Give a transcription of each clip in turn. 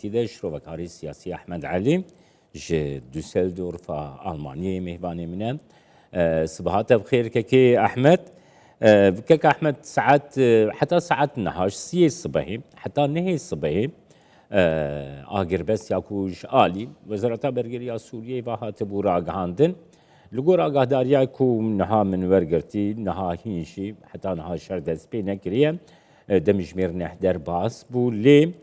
تیده شروکاری سیاسی احمد علی ج دوسلدورف آلمانیه مهبانی منه صباحات بخير كي احمد كيك احمد ساعات حتى ساعات نهاش سي الصباحي حتى نهي الصباحي آگر بس یاکوش آلی وزارت برگری سوریه و هات بورا گهاندن لگور آگاه داریا کو نها من ورگرتی نها هینشی حتی نها شرد از پی نکریه دمجمیر نهدر باس بو لی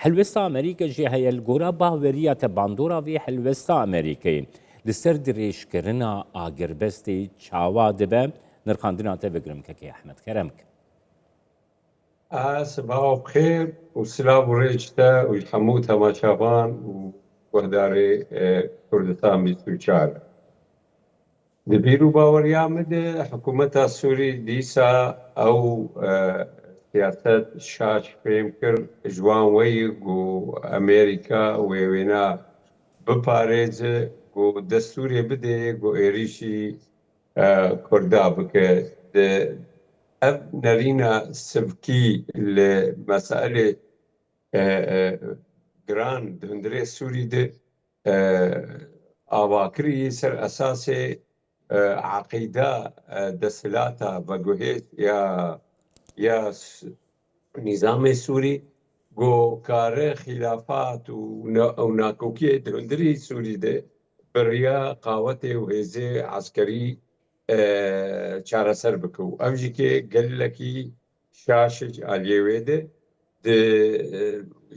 حلوستا امریکا جی هی الگورا باوریات باندورا وی حلوستا امریکایی لسر دریش کرنا آگر بستی چاوا دبه نرخاندنا تبگرم که احمد کرمک صباح بخير والسلام وريجتا والحمود تماشابان وهداري كردستان بيسوچار دبيرو باوريامد حكومة السوري ديسا أو سياسات شاش فيمكر جوان ويق وأمريكا ويوينا بباريز ودستوري بدي وإيريشي كردا بك اب نرينا سبكي لمسألة جراند هندري سوري دي آواكري سر أساس عقيدة دسلاتا بقوهيت يا نظام سوري جو كاره خلافات وناكوكي هندري سوري دي بريا قاوتي وهزي عسكري چارەسەر بکە و ئەوژیکێ گەلەکی شاشج ئالیێوێدە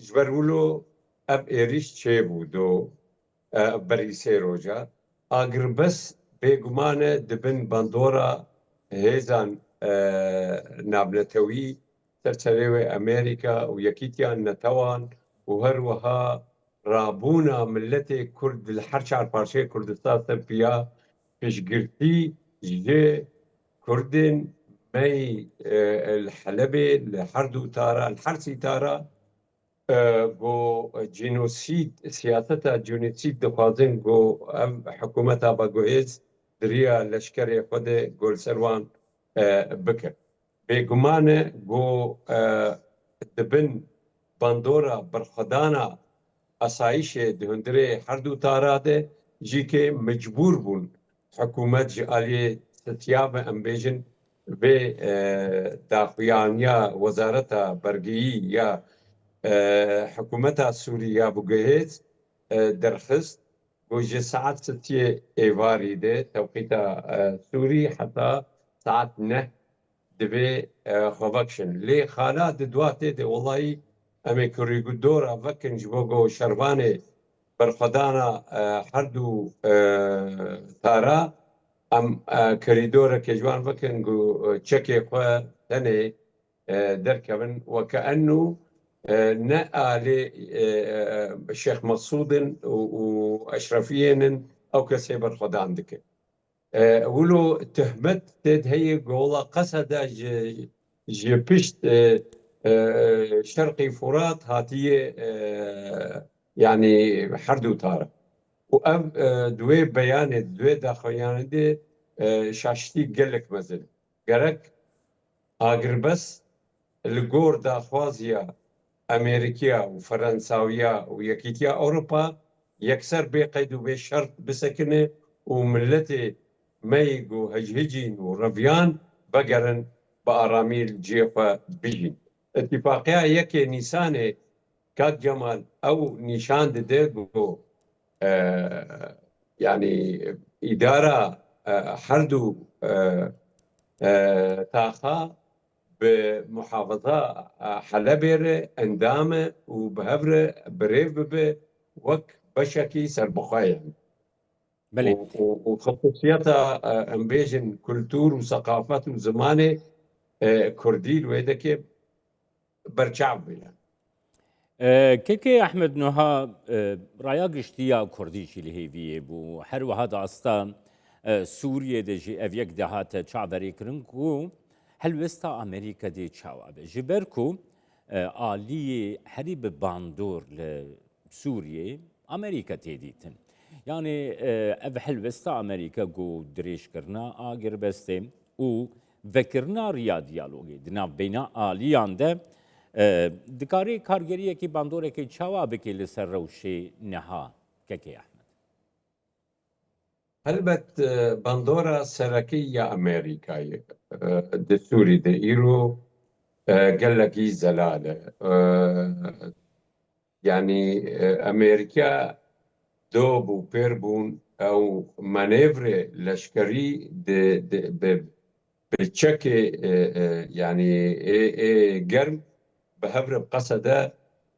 ژبەرولۆ ئەب ئێریش چێبوو دۆ بەری سێ ڕۆژە ئاگر بەس بێگومانە دبن بەندۆرە هێزان نابنەتەوی سەرچەرێوێ ئەمریکا و یەکیتیان نەتەوان و هەروەها ڕابوونە ملەتێ کورد هەر چار پارچەی کوردستان سەرپیا پێشگرتی جي كردن مي الحلبة الحردو تارا الحرسي تارا جو جينوسيد سياستها جينوسيد دخوازن جو حكومتها بقوهيز دريا لشكري خده جول سروان بكر بيقمانه جو دبن باندورا برخدانا أسايش دهندري حردو تارا ده جيكي مجبور بون حكومت جالية ستيابة أمبيجن في داخويان يا وزارتها برقيي يا حكومتها السورية بوغيهيز درخست وجي ساعات ستية إيفاري دي توقيتها سوري حتى ساعات نه دبي خوفاكشن لي خالات دواتي دي والله أمي كوريقو دورا فكن جبوغو شرباني برخدانا حردو تارا ام كريدورا كجوان فكن تشكي خو تاني دركبن وكأنه نقالي الشيخ مقصود وأشرفيين أو كسي برخدان دك ولو تهمت تد هي قولا قصد جي بشت شرقي فرات هاتيه يعني حردو تارا وأب دوي بيان دوي داخليان دي شاشتي قلك مثلا قالك آقر بس الجور داخوازيا أمريكيا وفرنساويا ويكيتيا أوروبا يكسر بقيد وبشرط بسكنة وملتي ميقو هجهجين ورفيان بقرن بأراميل جيفا بيجين اتفاقيا يكي نيساني كاد جمال أو نيشان ديغو يعني إدارة حردو تاخا بمحافظة حلبير اندامة وبهبر بريف وك بشكي سربخايا بله وخصوصيتها امبيجن كولتور وثقافات وزمانه كردي الويدك برشعب يعني كيكي احمد نوها رايا قشتيا كردي اللي هي في بو حرو هذا اصلا سوريا دجي افيك دهات تشعبري كرنكو هل وستا امريكا دي تشاوب جبركو آلية حريب باندور لسوريا امريكا تيديتن يعني اف هل وستا امريكا جو دريش كرنا اگر بستم و ذكرنا ريا ديالوجي دنا بين آليان ده دکاری کارگریه که باندوره که چاوا بکی لسر روشی نها که احمد هلبت باندورا سركية أمريكية دستوري ده إيرو قال لك زلالة يعني أمريكا دوب وبيربون أو مانيفر لشكري بالتشكي يعني قرم بهبر بقصده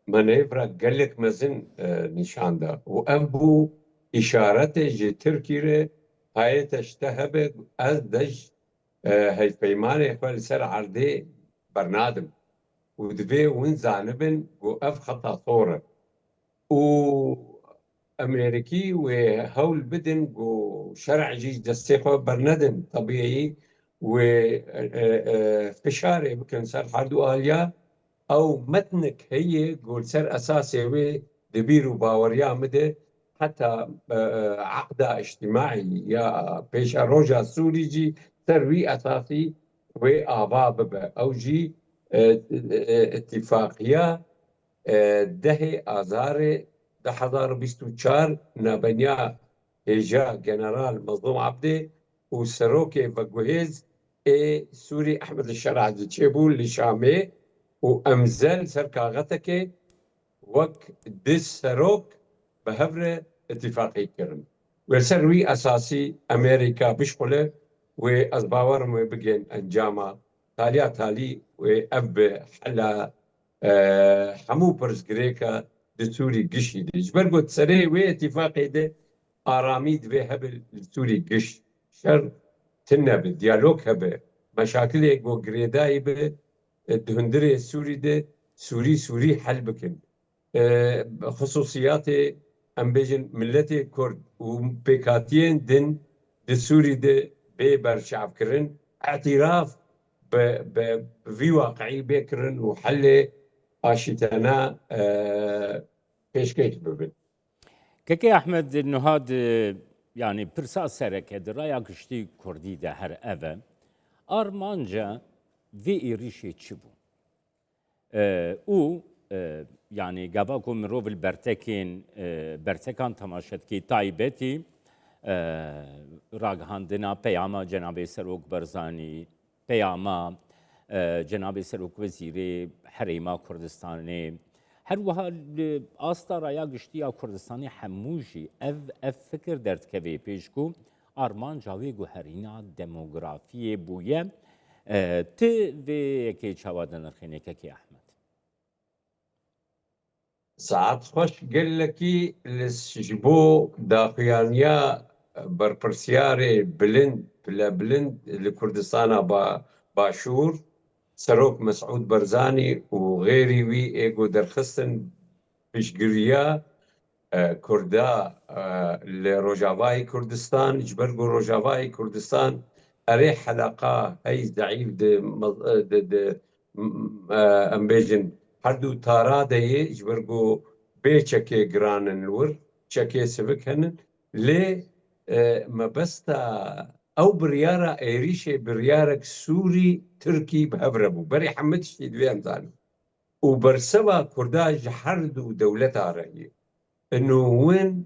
مانيفرا قال لك مزن نشان ده وأنبو إشارته جي تركي هاي تشتهب أزدج هاي بيمانه خل سر عرضي برنادم ودبي وين زانبن وأف خطا صورة وأمريكي وهول بدن وشرع جي دستيخو برندن طبيعي وفشاري بكن سر حردو آليا او متنك هي قول سر اساسي وي دبيرو باوريا مده حتى عقد اجتماعي يا بيش روجا سوري جي سروي اساسي وآبا ببا او جي اتفاقية ده آذار 2024 نابنيا إجا جنرال مظلوم عبده وسروكي بجوهز سوري أحمد الشرع تشيبول لشامي وأمزل سركاغتك وك دس سروك بهبرة اتفاقي كرم والسروي أساسي أمريكا بشغله وأزباور بجين أنجاما تاليا تالي وأب حلا حمو برز جريكا دستوري قشي دي جبرقو تسري وي اتفاقي دي آراميد بي هبل دستوري قش شر تنا بالديالوج هبه مشاكل يقو قريداي به الدهندري السوري ده سوري حل بكن خصوصيات ام بيجن ملتي كرد وبيكاتين دن السوري ده بيبر شعب كرن اعتراف بفي واقعي بكرن وحل اشتنا بيشكيش ببن كي احمد انه هاد يعني برسا سرك درايا قشتي كردي ده هر أبا أرمانجا في إيريشي تشبو او يعني قباكم من روف البرتكين برتكان تماشت كي تايبتي راق هاندنا بياما جناب سروك برزاني بياما جناب سروك وزيري حريما كردستاني هر وها آستا رايا قشتيا كردستاني حموجي اف فكر درد كوي بيشكو آرمان جاوي گوهرينا ديموغرافيه بويه ت في كي چاوادن الخيني كي احمد ساعات خوش قال لكي لسجبو داخيانيا برپرسياري بلند بلا بلند لكردستان باشور سروك مسعود برزاني وغيري وي ايجو درخستن بشقريا كردا لروجافاي كردستان جبرقو روجافاي كردستان اري حلقة هاي ضعيف د امبيجن هردو تارا دي جبرقو بي چكي جرانن الور چكي سبك هنن لي مبستا او بريارة ايريشي بريارك سوري تركي بهبربو بري حمدش تدوين ثاني وبرسبا كرداج حردو دولتها رأيي انه وين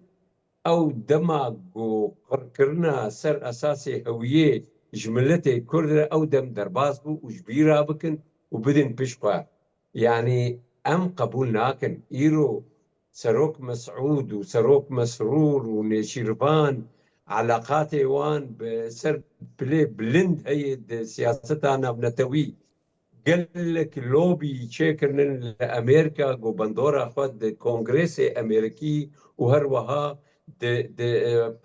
او دماغ وقركرنا سر اساسي هويه جملتي كردة او دم درباز بو وجبيرا بكن وبدن بشقا يعني ام قبول ناكن ايرو سروك مسعود وسروك مسرور ونشيرفان علاقاتي وان بسر بلي بلند هي سياستنا بنتوي قال لك لوبي تشيكرن لامريكا جو بندورا خد كونغرس امريكي وهروها د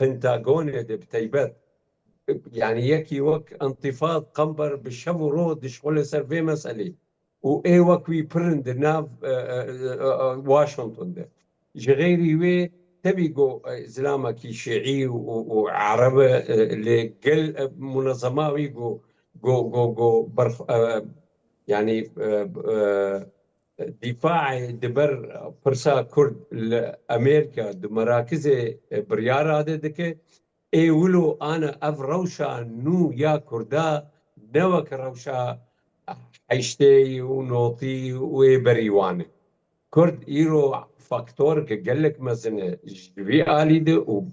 بنتاغون د بتيبات يعني يكي وك انتفاض قنبر بالشفرو دشغل سر في مسألة واي وك وي برند ناف واشنطن ده جغيري وي تبي جو اسلامكي شيعي وعربة اللي قل منظماوي جو برخ يعني دفاع دبر فرسا كرد لأمريكا دمراكز بريارة هذا دكي ولو أنا أف روشا نو يا كردا نوك روشا حيشتي ونوطي وبريوانه كرد إيرو فاكتور قال لك مزن جبي آلي ده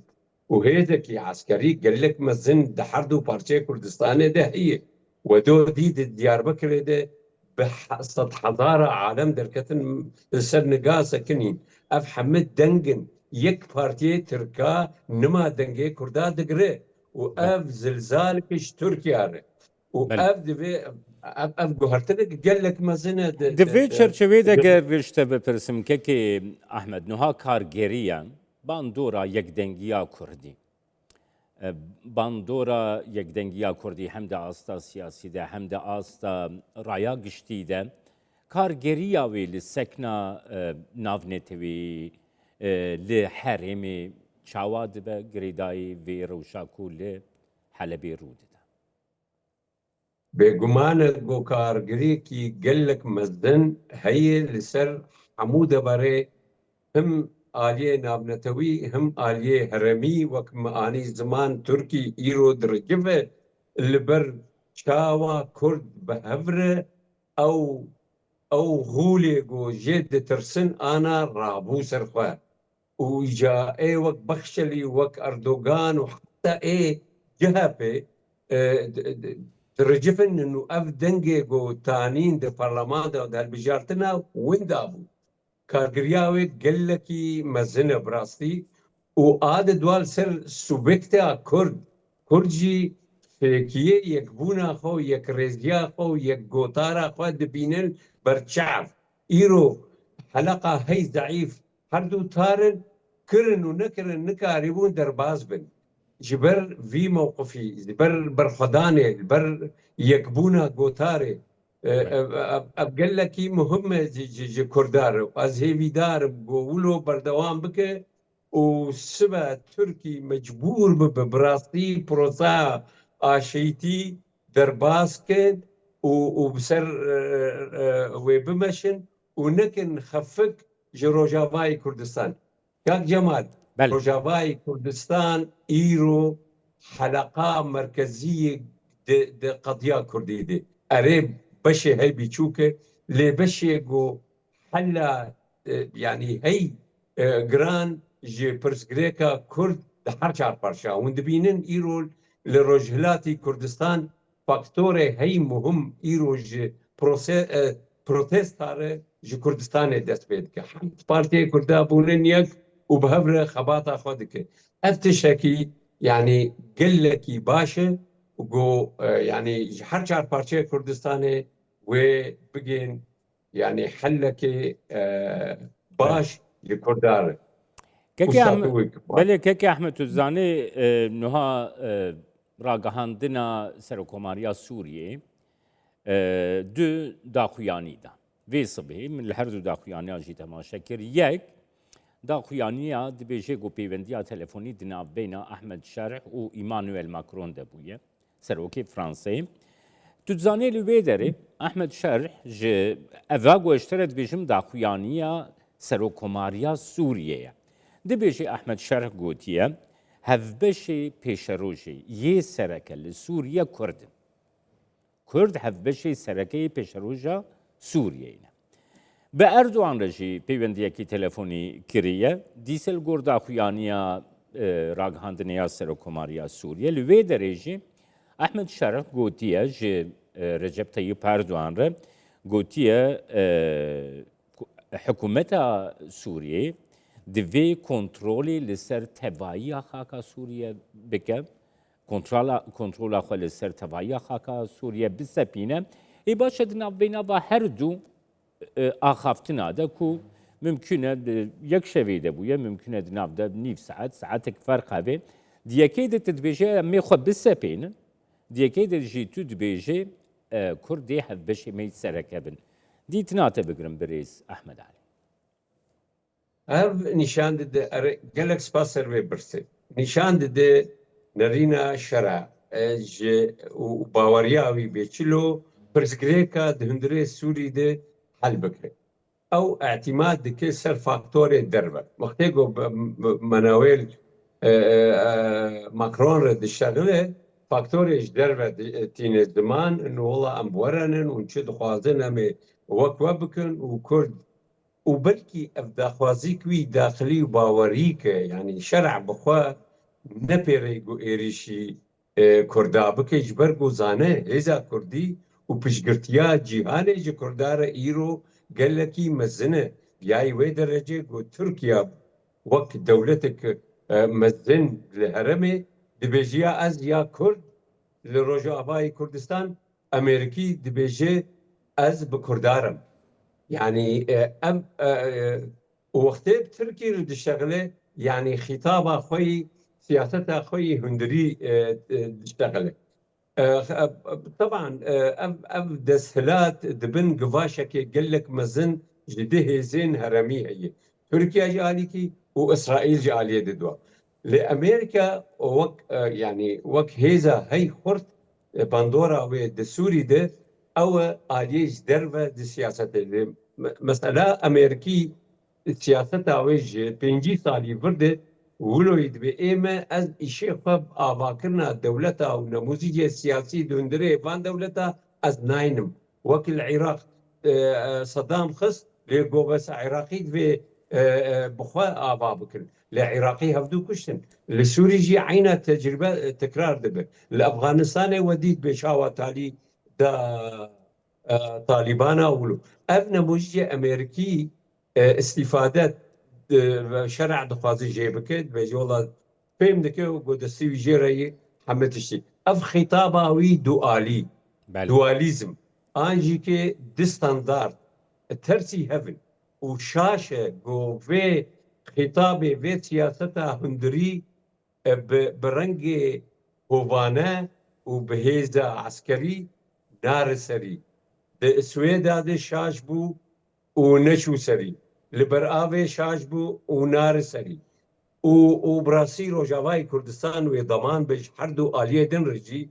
وهيدك عسكري قال لك مزن دحردو بارچه كردستان ده هي ودو دي ديار بكر ده بحصد حضارة عالم دركتن سر نقاسة كنين اف حمد دنگن يك بارتي تركا نما دنگي كردا دقري بله واف زلزالكش تركيا ره بله واف دبي اف قهرتنك قال لك مزنه دوی چرچوی ده گر رشته بپرسم که احمد نها کارگریان باندورا یک دنگیا کردی باندورا یک دنگیا کردی هم ده آستا سیاسی ده هم ده آستا رایا گشتی ده کارگریا وی لسکنا ناونتوی لحرمی چاواد به گریدای وی روشاکو لحلبی رود ده بگمان گوکارگری کی گلک مزدن هی لسر حموده باره هم آلیه نابنتوی هم آلیه هرمی وک معانی زمان ترکی ایرو درجفه لبر چاوا کرد بهوره او غولي جو جد ترسن انا رابو سرخوا وجا اي وك بخشلي وك اردوغان وحتى اي جهبه ترجفن انه اف دنجي جو تانين دي برلمان ده البجارتنا وين دابو کارگریاوی گلکی مزنه براستی و آد دوال سر سوبکتا کردجی فکیه یک بونا خو یک رزیا خو یک گوتارا خو دبینن برچعف ایرو حلقه هی ضعیف هر دو تارن کرن و نکرن نکاریبون در باز بن جبر في موقفي برخدانه بر يكبونا قوتاري ابقل لك مهمه جي كردار از هيفي دار بقولوا بردوام بك وسبا تركي مجبور ببراستي بروسا اشيتي درباسكن وبسر وبمشن ونكن نخفك جروجافاي كردستان كاك جمال بله روجافاي كردستان ايرو حلقه مركزيه دي قضيه كرديه دي اريب بشي هي بيشوكه لي بشي جو حلا يعني هي جران جي برسغريكا كرد دحر چار پارشا وند بينن ايرو لروجهلاتي كردستان فاكتوري هي مهم ايرو جي بروتستاره جي كردستان دست بيد که حمد بارتي كردا بونن يك وبهبره خباطه خودك افتشكي يعني قلكي باشا وجو يعني هر چار پارچه کردستانه و بگین يعني حلك بله باش لكردار كيكي أحمد وساتوي كبار بله كيكي أحمد تزاني نها راگهاندنا سرکوماریا سوریه دو داخویانی دا وی صبحی من هر دو داخویانی آجی تماشا کر یک داخویانی دبیجه گو پیوندیا تلفونی دناف بین احمد شرح و ایمانوئل ماکرون دبویه سروکی فرانسه تزاني لويدري احمد شرح ج افاغو اشترت بيجم داخويانيا سروكوماريا سوريا دبيجي احمد شرح قوتيا هفبشي بيشروجي يه سركه لسوريا كرد هفبشي سركه بيشروجا سوريا باردوان رجي بيونديكي تلفوني كريه ديسل غور داخويانيا راغهاندنيا سروكوماريا سوريا لويدري جي احمد شرح قوتيا ج رجب طيب اردوغان ره قوتيا حكومتا سوريا دوی کنترلی لسر تبایی خاکا سوریه بکه کنترل خو لسر تبایی خاکا سوریه بسپینه ای باشد نبینا با هر دو آخافتنا ده کو ممکنه یک شویده بویه ممکنه نبده نیف ساعتك فرق به دیکی ده تدبیجه می خو بسپینه دیکی ده جی تو دبیجه کردی هف بشه می سرکبن دیتناته بگرم بریز احمد علی اف نشان ده جالك سباسر وي برسي نشان ده نرينا شرع وباورياوي بيتشلو برسكريكا دهندري سوري ده حل بكري او اعتماد دكي سر فاكتوري الدربة مختيقو مناويل ماكرون رد الشغلة فاکتۆرێش دەربە تینێ زمان والله ئەم وەرەنن و چ دخوازن ئەمێ وەکوە بکن و کورد و بەلکی ئەف داخوازی کوی داخلی و باوەری کە یعنی شەرع بخوا نەپێڕێ و ئێریشی کوردا بکەیش بەرگ و زانە هێزا کوردی و پشگرتیا جیهانێکی کوردارە ئیرۆ گەلەکی مەزنە یای وێ دەرەجێ گو تورکیا وەک دەولەتێک مەزن لە هەرەمێ دبێژیا ئەز یا کورد لە ڕۆژاوای کوردستان ئەمریکی دبێژێ ئەز بە کوردارم يعني وقتی ترکی رو دشتغله يعني خطابا خوی سياستا خوي هندري دشتغله طبعا اف دسهلات دبن قفاشك قال لك مزن جده زين هرمي هي تركيا جاليكي واسرائيل جاليه ددوا لامريكا وك يعني وك هيزا هي خرط باندورا ودسوري ده او اليج دربه دي سياسه مثلا امريكي سياستا ويج 5 سالي برده ولوید به ایمه از ایشه خب آواکرنا دولتا و نموزیج سیاسی دوندره وان دولتا از ناینم وکل العراق صدام خص لگو بس عراقی و بخوا آوا بکن لعراقي هفدو كشتن لسوري جي عينا تجربة تكرار دبر لأفغانستان وديت بشاوة تالي دا طالبان أولو أبنى مجي أمريكي استفادات شرع دخوازي جيبكت بجولا فهم دكه وقدسي وجيري حمتشتي اف خطاباوي دوالي دواليزم انجي كي دستاندارد ترسي هفن وشاشه جو في خطابي في سياستا هندري برنج هوفانا وبهيزا عسكري نار سري السويدا دي شاش بو ونشو سري لبرآوه شاش بو و نار سری و براسی روجاوای کردستان و ضمان بش هر دو آلیه دن رجی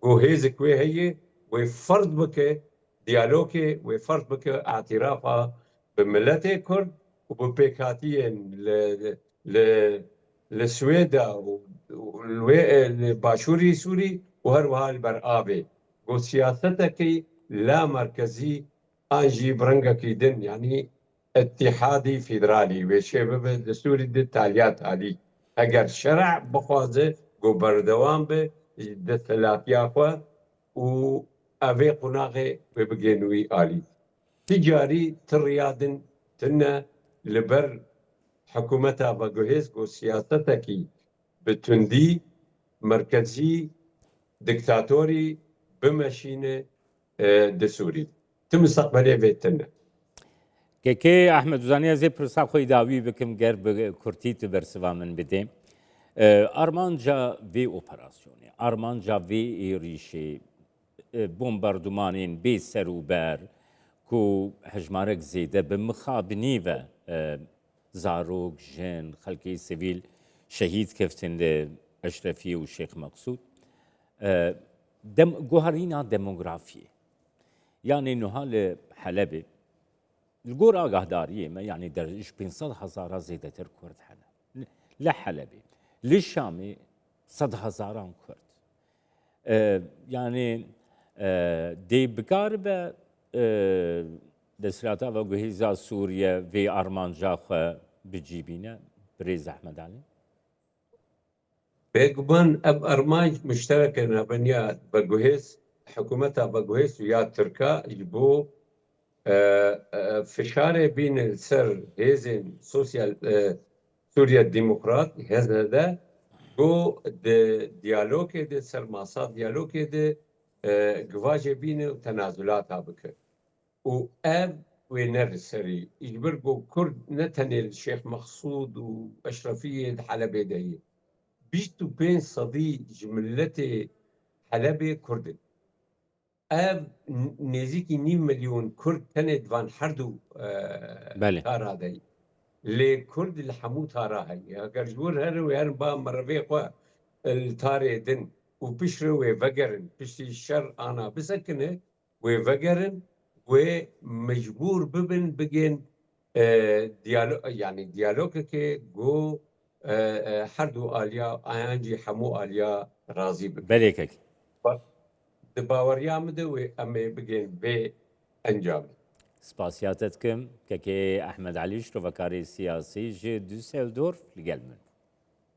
گو هیزک وی هیه و فرد بکه دیالوگه و فرد بکه اعترافا بملت کرد و بپیکاتیین لسویدا و باشوری سوری و هر وحال برآوه گو سیاسته که لا مرکزی آنجی برنگا کی دن یعنی اتحادي فيدرالي وشباب دستوري دي تاليات علي اگر شرع بخوازه گو بردوام به دستلاتيا خوا و اوه قناغه ببگنوي آلي تجاري تريادن تنه لبر حكومتها بگوهز گو سياستا كي بتندي مركزي دكتاتوري بمشينه دسوري تمستقبلي بيتنه که احمد زانی از پرساب خوی داوی بکم گر به کرتیت برسوا من بدیم آرمانجا وی اپراسیونی آرمانجا وی ایریشی بومباردمانین بی سروبر کو هجمارک زیده به مخابنی و زاروک جن خلقی سیویل شهید کفتن اشرفی و شیخ مقصود گوهرینا دموگرافی يعني انه هال حلبي الجور آگاهداریه ما يعني در 500,000 زیده تر کرد حلب لحلبي للشامي 100,000 کرد يعني دي بقاربة دسلاتا و جهيزا سوريا في أرمانجا بجيبينا بريز أحمد علي بيقبن أب أرمانج مشتركة نبنيات بجهيز حكومتها بجهيز ويا تركا يجبو فشار بين السر هيزن سوسيال سوريا الديمقراط هذا جو ديالوج ده سر ماسات ديالوج ده جواجه بين تنازلات بك واب وينر سري يجبر جو كرد نتني الشيخ مقصود واشرفيه حلبي ده بيشتو بين صدي جملته حلبي كردن اب نزیکی 9 میلیون کرد تنید وان هر دو تارا دی لی کرد الحمو تارا هی اگر جور هر و هر با مروی خوا التاره دن و پیش رو وگرن پیشی شر آنا بسکنه و وگرن و مجبور ببن بگن دیالوگ یعنی دیالوگ که گو هەردوو ئالیا ئایانجی هەموو ئالیا ڕازی بکە بەرێکێک باوەڕیا بدە وێ ئەمێ بگەین بێ ئەنجام سپاسیاتت کم کەکێ ئەحمەد علی شتۆڤەکاری سیاسی ژێ دوسێلدۆرف لەگەڵ من